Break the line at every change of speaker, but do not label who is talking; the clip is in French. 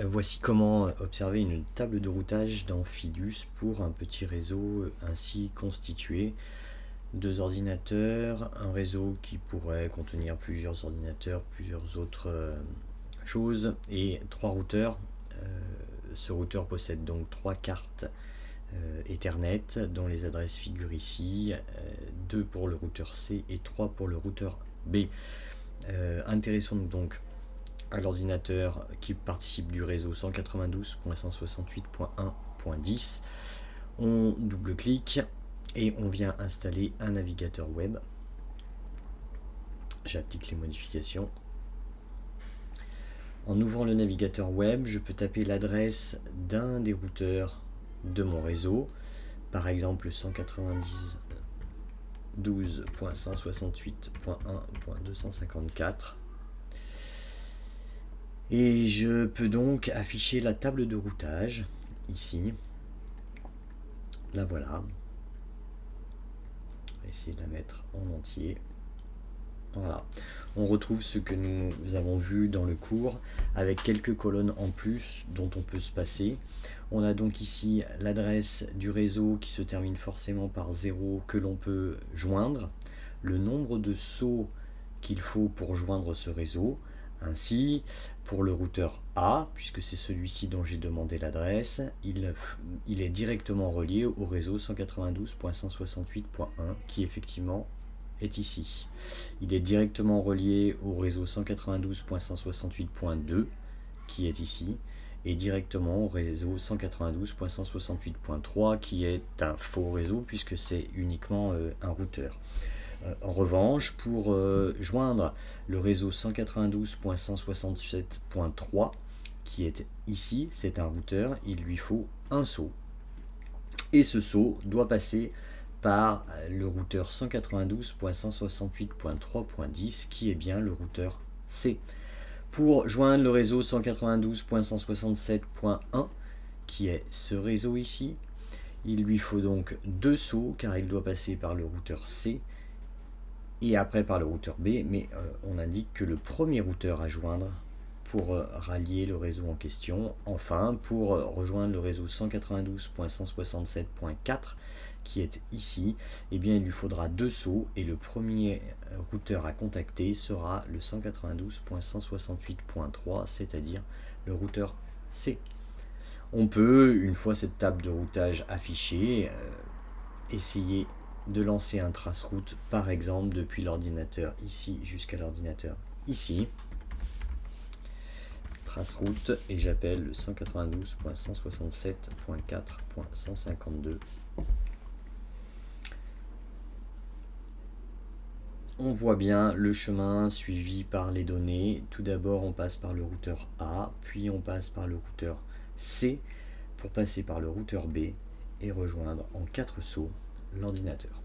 Voici comment observer une table de routage dans Fidus pour un petit réseau ainsi constitué. Deux ordinateurs, un réseau qui pourrait contenir plusieurs ordinateurs, plusieurs autres choses, et trois routeurs. Ce routeur possède donc trois cartes Ethernet dont les adresses figurent ici, 2 pour le routeur C et 3 pour le routeur B. Intéressons-nous donc à l'ordinateur qui participe du réseau 192.168.1.10. On double-clique et on vient installer un navigateur web. J'applique les modifications. En ouvrant le navigateur web, je peux taper l'adresse d'un des routeurs de mon réseau, par exemple 192.168.1.254. Et je peux donc afficher la table de routage, ici. La voilà. On va essayer de la mettre en entier. Voilà. On retrouve ce que nous avons vu dans le cours, avec quelques colonnes en plus dont on peut se passer. On a donc ici l'adresse du réseau qui se termine forcément par 0 que l'on peut joindre, le nombre de sauts qu'il faut pour joindre ce réseau. Ainsi, pour le routeur A, puisque c'est celui-ci dont j'ai demandé l'adresse, il est directement relié au réseau 192.168.1 qui effectivement est ici. Il est directement relié au réseau 192.168.2 qui est ici, et directement au réseau 192.168.3 qui est un faux réseau puisque c'est uniquement un routeur. En revanche, pour joindre le réseau 192.167.3 qui est ici, c'est un routeur, il lui faut un saut. Et ce saut doit passer par le routeur 192.168.3.10 qui est bien le routeur C. Pour joindre le réseau 192.167.1 qui est ce réseau ici, il lui faut donc deux sauts car il doit passer par le routeur C et après par le routeur B, mais on indique que le premier routeur à joindre pour rallier le réseau en question. Enfin, pour rejoindre le réseau 192.167.4 qui est ici, eh bien, il lui faudra deux sauts et le premier routeur à contacter sera le 192.168.3, c'est-à-dire le routeur C. On peut, une fois cette table de routage affichée, essayer de lancer un trace-route, par exemple depuis l'ordinateur ici jusqu'à l'ordinateur ici. Trace-route et j'appelle le 192.167.4.152. On voit bien le chemin suivi par les données. Tout d'abord, on passe par le routeur A, puis on passe par le routeur C pour passer par le routeur B et rejoindre en 4 sauts l'ordinateur.